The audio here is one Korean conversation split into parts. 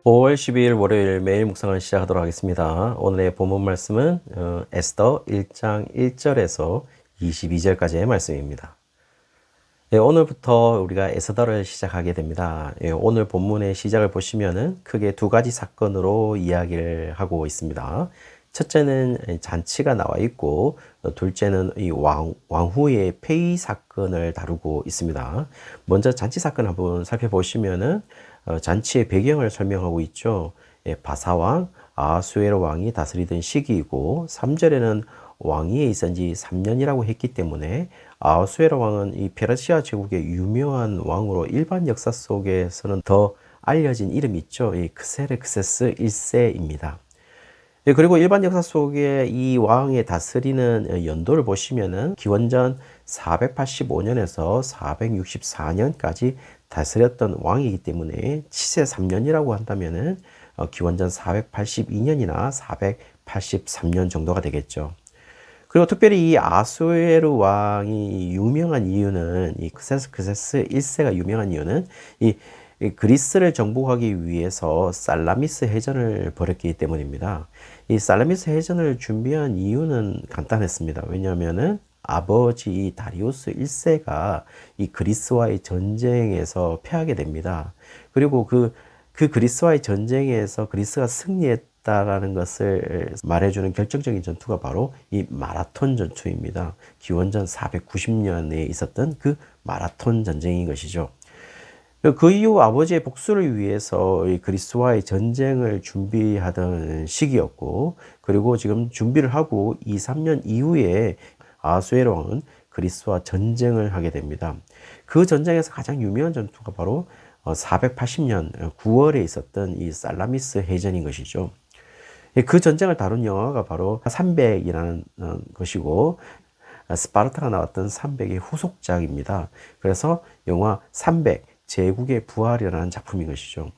5월 12일 월요일 매일 묵상을 시작하도록 하겠습니다. 오늘의 본문 말씀은 에스더 1장 1절에서 22절까지의 말씀입니다. 네, 오늘부터 우리가 에스더를 시작하게 됩니다. 오늘 본문의 시작을 보시면은 크게 두 가지 사건으로 이야기를 하고 있습니다. 첫째는 잔치가 나와 있고 둘째는 이 왕후의 폐위 사건을 다루고 있습니다. 먼저 잔치 사건 한번 살펴보시면은 잔치의 배경을 설명하고 있죠. 바사왕 아하수에로 왕이 다스리던 시기이고 3절에는 왕위에 있은 지 3년이라고 했기 때문에 아하수에로 왕은 이 페르시아 제국의 유명한 왕으로 일반 역사 속에서는 더 알려진 이름이 있죠. 이 크세르크세스 1세입니다. 그리고 일반 역사 속에 이 왕의 다스리는 연도를 보시면은 기원전 485년에서 464년까지 다스렸던 왕이기 때문에 치세 3년이라고 한다면은 기원전 482년이나 483년 정도가 되겠죠. 그리고 특별히 이 아수에르 왕이 유명한 이유는 이 크세스 1세가 유명한 이유는 이 그리스를 정복하기 위해서 살라미스 해전을 벌였기 때문입니다. 이 살라미스 해전을 준비한 이유는 간단했습니다. 왜냐하면은 아버지 다리우스 1세가 이 그리스와의 전쟁에서 패하게 됩니다. 그리고 그 그리스와의 전쟁에서 그리스가 승리했다라는 것을 말해주는 결정적인 전투가 바로 이 마라톤 전투입니다. 기원전 490년에 있었던 그 마라톤 전쟁인 것이죠. 그 이후 아버지의 복수를 위해서 이 그리스와의 전쟁을 준비하던 시기였고, 그리고 지금 준비를 하고 2, 3년 이후에 아하수에로 왕은 그리스와 전쟁을 하게 됩니다. 그 전쟁에서 가장 유명한 전투가 바로 480년 9월에 있었던 이 살라미스 해전인 것이죠. 그 전쟁을 다룬 영화가 바로 300이라는 것이고, 스파르타가 나왔던 300의 후속작입니다. 그래서 영화 300 제국의 부활이라는 작품인 것이죠.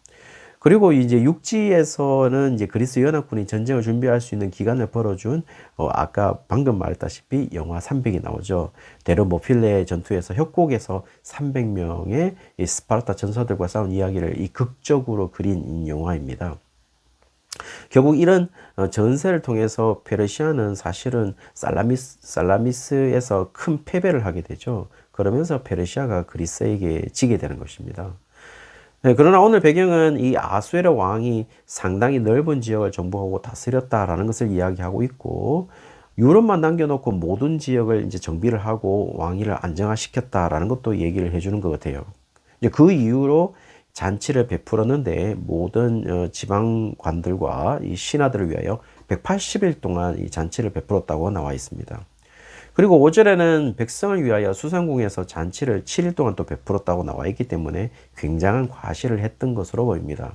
그리고 이제 육지에서는 이제 그리스 연합군이 전쟁을 준비할 수 있는 기간을 벌어준 아까 방금 말했다시피 영화 300이 나오죠. 데르모필레 전투에서 협곡에서 300명의 이 스파르타 전사들과 싸운 이야기를 이 극적으로 그린 영화입니다. 결국 이런 전세를 통해서 페르시아는 사실은 살라미스에서 큰 패배를 하게 되죠. 그러면서 페르시아가 그리스에게 지게 되는 것입니다. 그러나 오늘 배경은 이 아수에르 왕이 상당히 넓은 지역을 정복하고 다스렸다라는 것을 이야기하고 있고, 유럽만 남겨놓고 모든 지역을 이제 정비를 하고 왕위를 안정화시켰다라는 것도 얘기를 해주는 것 같아요. 이제 그 이후로 잔치를 베풀었는데 모든 지방관들과 이 신하들을 위하여 180일 동안 이 잔치를 베풀었다고 나와 있습니다. 그리고 5절에는 백성을 위하여 수상궁에서 잔치를 7일 동안 또 베풀었다고 나와 있기 때문에 굉장한 과시를 했던 것으로 보입니다.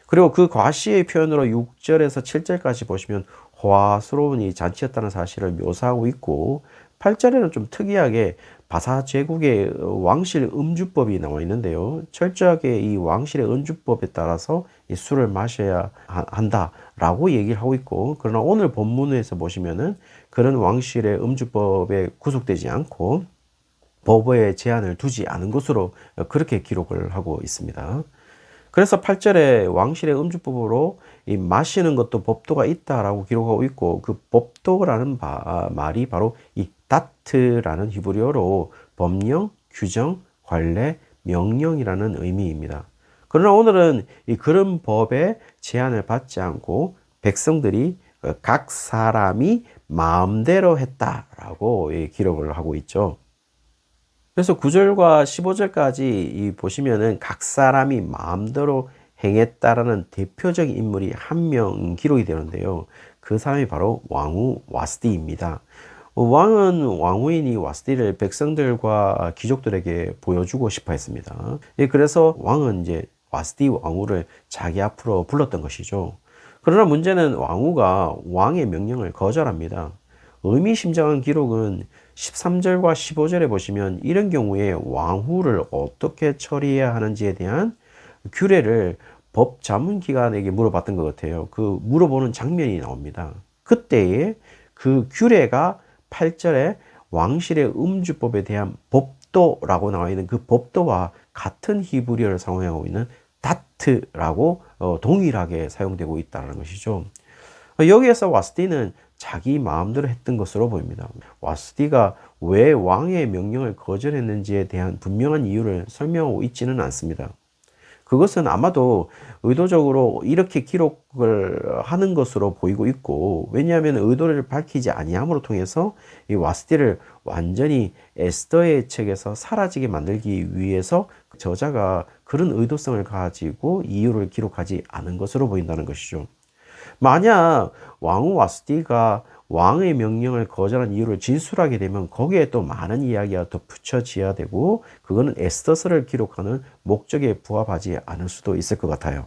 그리고 그 과시의 표현으로 6절에서 7절까지 보시면 호화스러운 이 잔치였다는 사실을 묘사하고 있고, 8절에는 좀 특이하게 바사 제국의 왕실 음주법이 나와 있는데요. 철저하게 이 왕실의 음주법에 따라서 이 술을 마셔야 한다라고 얘기를 하고 있고, 그러나 오늘 본문에서 보시면은 그런 왕실의 음주법에 구속되지 않고 법에 제한을 두지 않은 것으로 그렇게 기록을 하고 있습니다. 그래서 8절에 왕실의 음주법으로 이 마시는 것도 법도가 있다라고 기록하고 있고, 그 법도라는 말이 바로 이 다트라는 히브리어로 법령, 규정, 관례, 명령이라는 의미입니다. 그러나 오늘은 이 그런 법에 제한을 받지 않고 백성들이 각 사람이 마음대로 했다라고 기록을 하고 있죠. 그래서 9절과 15절까지 보시면은 각 사람이 마음대로 행했다라는 대표적인 인물이 한 명 기록이 되는데요. 그 사람이 바로 왕후 와스디입니다. 왕은 왕후인 이 와스디를 백성들과 귀족들에게 보여주고 싶어 했습니다. 그래서 왕은 이제 와스디 왕후를 자기 앞으로 불렀던 것이죠. 그러나 문제는 왕후가 왕의 명령을 거절합니다. 의미심장한 기록은 13절과 15절에 보시면 이런 경우에 왕후를 어떻게 처리해야 하는지에 대한 규례를 법 자문기관에게 물어봤던 것 같아요. 그 물어보는 장면이 나옵니다. 그때에 그 규례가 8절에 왕실의 음주법에 대한 법도라고 나와 있는 그 법도와 같은 히브리어를 사용하고 있는 다트라고 동일하게 사용되고 있다는 것이죠. 여기에서 와스티는 자기 마음대로 했던 것으로 보입니다. 와스티가 왜 왕의 명령을 거절했는지에 대한 분명한 이유를 설명하고 있지는 않습니다. 그것은 아마도 의도적으로 이렇게 기록을 하는 것으로 보이고 있고, 왜냐하면 의도를 밝히지 아니함으로 통해서 이 와스티를 완전히 에스더의 책에서 사라지게 만들기 위해서 저자가 그런 의도성을 가지고 이유를 기록하지 않은 것으로 보인다는 것이죠. 만약 왕후 와스티가 왕의 명령을 거절한 이유를 진술하게 되면 거기에 또 많은 이야기가 덧붙여져야 되고, 그거는 에스더서를 기록하는 목적에 부합하지 않을 수도 있을 것 같아요.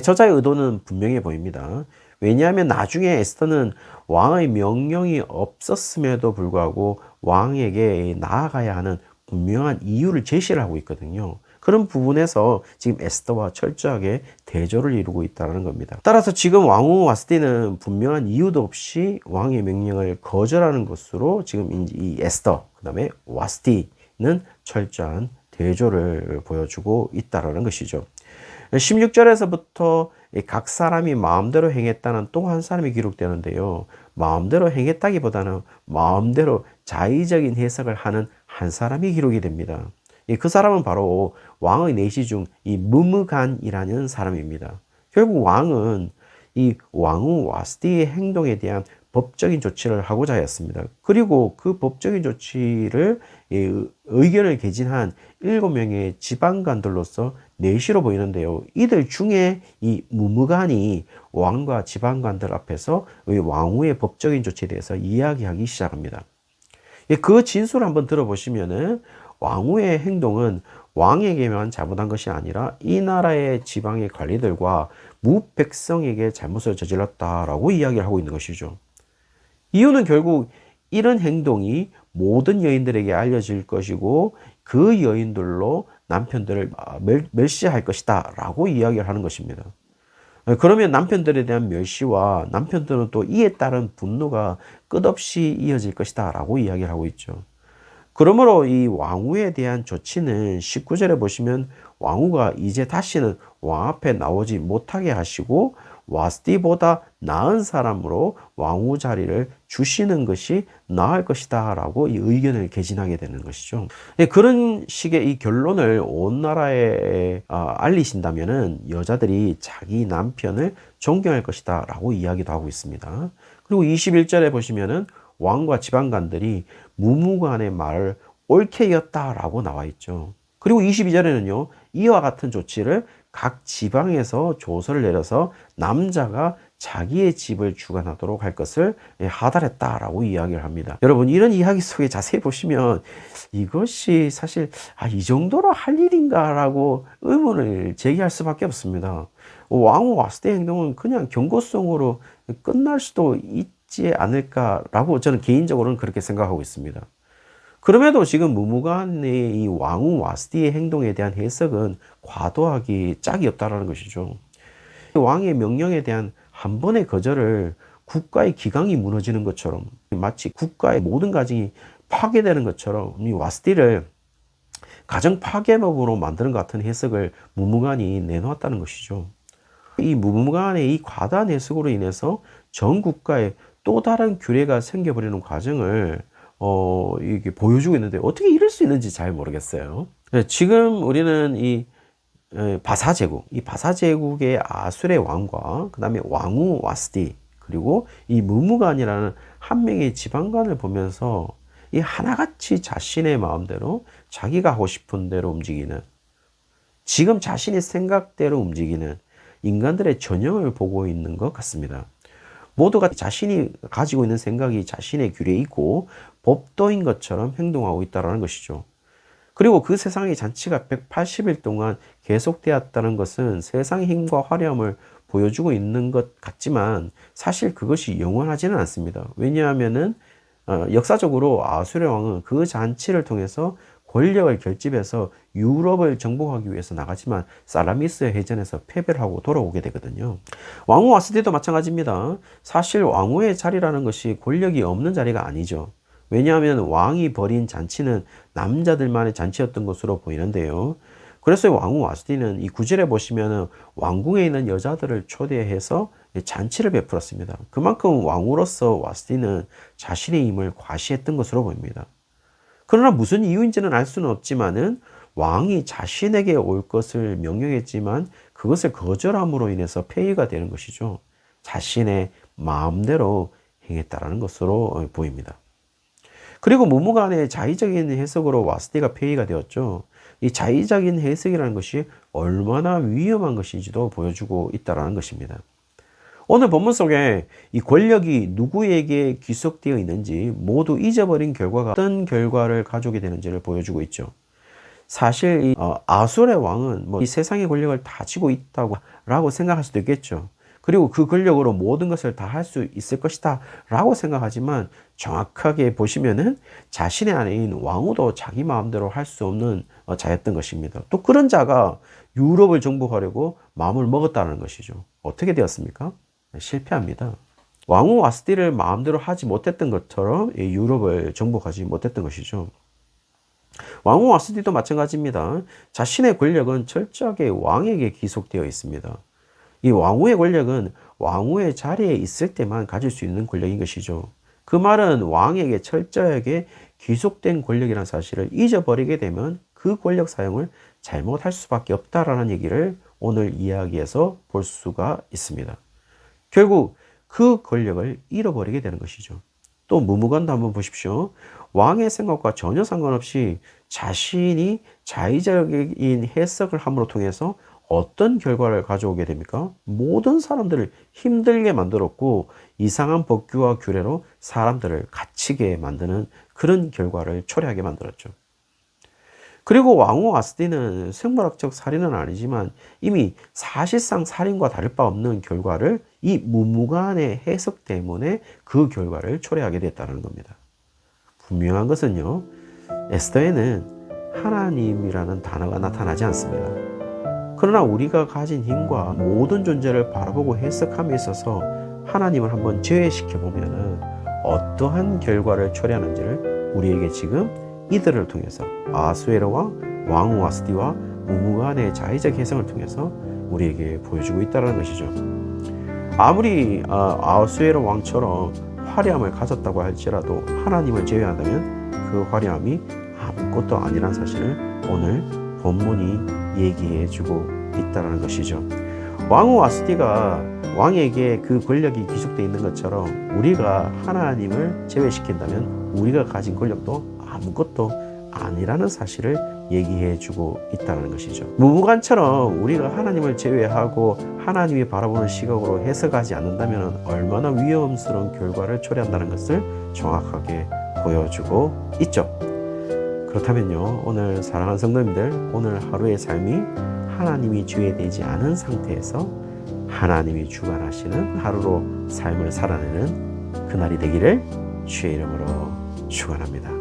저자의 의도는 분명해 보입니다. 왜냐하면 나중에 에스더는 왕의 명령이 없었음에도 불구하고 왕에게 나아가야 하는 분명한 이유를 제시를 하고 있거든요. 그런 부분에서 지금 에스더와 철저하게 대조를 이루고 있다는 겁니다. 따라서 지금 왕후 와스티는 분명한 이유도 없이 왕의 명령을 거절하는 것으로 지금 이 에스더, 그 다음에 와스티는 철저한 대조를 보여주고 있다는 것이죠. 16절에서부터 각 사람이 마음대로 행했다는 또 한 사람이 기록되는데요. 마음대로 행했다기보다는 마음대로 자의적인 해석을 하는 한 사람이 기록이 됩니다. 그 사람은 바로 왕의 내시 중 이 무무간이라는 사람입니다. 결국 왕은 이 왕후 와스티의 행동에 대한 법적인 조치를 하고자 하였습니다. 그리고 그 법적인 조치를 의견을 개진한 7명의 지방관들로서 내시로 보이는데요. 이들 중에 이 무무간이 왕과 지방관들 앞에서 왕후의 법적인 조치에 대해서 이야기하기 시작합니다. 그 진술을 한번 들어보시면은 왕후의 행동은 왕에게만 잘못한 것이 아니라 이 나라의 지방의 관리들과 무백성에게 잘못을 저질렀다라고 이야기를 하고 있는 것이죠. 이유는 결국 이런 행동이 모든 여인들에게 알려질 것이고 그 여인들로 남편들을 멸시할 것이다 라고 이야기를 하는 것입니다. 그러면 남편들에 대한 멸시와 남편들은 또 이에 따른 분노가 끝없이 이어질 것이다 라고 이야기를 하고 있죠. 그러므로 이 왕후에 대한 조치는 19절에 보시면 왕후가 이제 다시는 왕 앞에 나오지 못하게 하시고 와스티보다 나은 사람으로 왕후 자리를 주시는 것이 나을 것이다 라고 이 의견을 개진하게 되는 것이죠. 그런 식의 이 결론을 온 나라에 알리신다면은 여자들이 자기 남편을 존경할 것이다 라고 이야기도 하고 있습니다. 그리고 21절에 보시면은 왕과 지방관들이 무무간의 말을 옳게 여겼다라고 나와 있죠. 그리고 22절에는요, 이와 같은 조치를 각 지방에서 조서를 내려서 남자가 자기의 집을 주관하도록 할 것을 하달했다라고 이야기를 합니다. 여러분, 이런 이야기 속에 자세히 보시면 이것이 사실 이 정도로 할 일인가라고 의문을 제기할 수밖에 없습니다. 왕후 와스티 행동은 그냥 경고성으로 끝날 수도 있지 않을까라고 저는 개인적으로는 그렇게 생각하고 있습니다. 그럼에도 지금 무무간의 이 왕후 와스티의 행동에 대한 해석은 과도하기 짝이 없다라는 것이죠. 왕의 명령에 대한 한 번의 거절을 국가의 기강이 무너지는 것처럼, 마치 국가의 모든 가정이 파괴되는 것처럼 이 와스티를 가정 파괴목으로 만드는 것 같은 해석을 무무간이 내놓았다는 것이죠. 이 무무간의 이 과다한 해석으로 인해서 전 국가에 또 다른 규례가 생겨버리는 과정을 이게 보여주고 있는데 어떻게 이럴 수 있는지 잘 모르겠어요. 지금 우리는 이 바사 제국, 이 바사 제국의 아술의 왕과 그 다음에 왕후 와스티, 그리고 이 무무간이라는 한 명의 지방관을 보면서 이 하나같이 자신의 마음대로 자기가 하고 싶은 대로 움직이는, 지금 자신의 생각대로 움직이는 인간들의 전형을 보고 있는 것 같습니다. 모두가 자신이 가지고 있는 생각이 자신의 규례에 있고 법도인 것처럼 행동하고 있다는 것이죠. 그리고 그 세상의 잔치가 180일 동안 계속되었다는 것은 세상의 힘과 화려함을 보여주고 있는 것 같지만 사실 그것이 영원하지는 않습니다. 왜냐하면은 역사적으로 아수르 왕은 그 잔치를 통해서 권력을 결집해서 유럽을 정복하기 위해서 나가지만 살라미스 해전에서 패배를 하고 돌아오게 되거든요. 왕후 와스티도 마찬가지입니다. 사실 왕후의 자리라는 것이 권력이 없는 자리가 아니죠. 왜냐하면 왕이 벌인 잔치는 남자들만의 잔치였던 것으로 보이는데요. 그래서 왕후 와스티는 이 구절에 보시면은 왕궁에 있는 여자들을 초대해서 잔치를 베풀었습니다. 그만큼 왕후로서 와스티는 자신의 힘을 과시했던 것으로 보입니다. 그러나 무슨 이유인지는 알 수는 없지만은 왕이 자신에게 올 것을 명령했지만 그것을 거절함으로 인해서 폐위가 되는 것이죠. 자신의 마음대로 행했다라는 것으로 보입니다. 그리고 무무간의 자의적인 해석으로 와스티가 폐위가 되었죠. 이 자의적인 해석이라는 것이 얼마나 위험한 것인지도 보여주고 있다는 것입니다. 오늘 본문 속에 이 권력이 누구에게 귀속되어 있는지 모두 잊어버린 결과가 어떤 결과를 가져오게 되는지를 보여주고 있죠. 사실 아술의 왕은 이 세상의 권력을 다 쥐고 있다고 라고 생각할 수도 있겠죠. 그리고 그 권력으로 모든 것을 다 할 수 있을 것이다 라고 생각하지만 정확하게 보시면은 자신의 아내인 왕후도 자기 마음대로 할 수 없는 자였던 것입니다. 또 그런 자가 유럽을 정복하려고 마음을 먹었다는 것이죠. 어떻게 되었습니까? 실패합니다. 왕후 와스티를 마음대로 하지 못했던 것처럼 유럽을 정복하지 못했던 것이죠. 왕후 와스티도 마찬가지입니다. 자신의 권력은 철저하게 왕에게 귀속되어 있습니다. 이 왕후의 권력은 왕후의 자리에 있을 때만 가질 수 있는 권력인 것이죠. 그 말은 왕에게 철저하게 귀속된 권력이라는 사실을 잊어버리게 되면 그 권력 사용을 잘못할 수밖에 없다라는 얘기를 오늘 이야기에서 볼 수가 있습니다. 결국 그 권력을 잃어버리게 되는 것이죠. 또 무무간도 한번 보십시오. 왕의 생각과 전혀 상관없이 자신이 자의적인 해석을 함으로 통해서 어떤 결과를 가져오게 됩니까? 모든 사람들을 힘들게 만들었고 이상한 법규와 규례로 사람들을 갇히게 만드는 그런 결과를 초래하게 만들었죠. 그리고 왕후 와스티는 생물학적 살인은 아니지만 이미 사실상 살인과 다를 바 없는 결과를 이 무무간의 해석 때문에 그 결과를 초래하게 됐다는 겁니다. 분명한 것은요, 에스더에는 하나님이라는 단어가 나타나지 않습니다. 그러나 우리가 가진 힘과 모든 존재를 바라보고 해석함에 있어서 하나님을 한번 제외시켜 보면은 어떠한 결과를 초래하는지를 우리에게 지금 이들을 통해서 아수에로 왕, 왕후 와스티와 무무간의 자의적 해석을 통해서 우리에게 보여주고 있다는 것이죠. 아무리 아수에로 왕처럼 화려함을 가졌다고 할지라도 하나님을 제외한다면 그 화려함이 아무것도 아니라는 사실을 오늘 본문이 얘기해주고 있다는 것이죠. 왕후 와스티가 왕에게 그 권력이 귀속되어 있는 것처럼 우리가 하나님을 제외시킨다면 우리가 가진 권력도 아무것도 아니라는 사실을 얘기해주고 있다는 것이죠. 무무간처럼 우리가 하나님을 제외하고 하나님이 바라보는 시각으로 해석하지 않는다면 얼마나 위험스러운 결과를 초래한다는 것을 정확하게 보여주고 있죠. 그렇다면요, 오늘 사랑하는 성도님들, 오늘 하루의 삶이 하나님이 주의되지 않은 상태에서 하나님이 주관하시는 하루로 삶을 살아내는 그날이 되기를 주의 이름으로 축원합니다.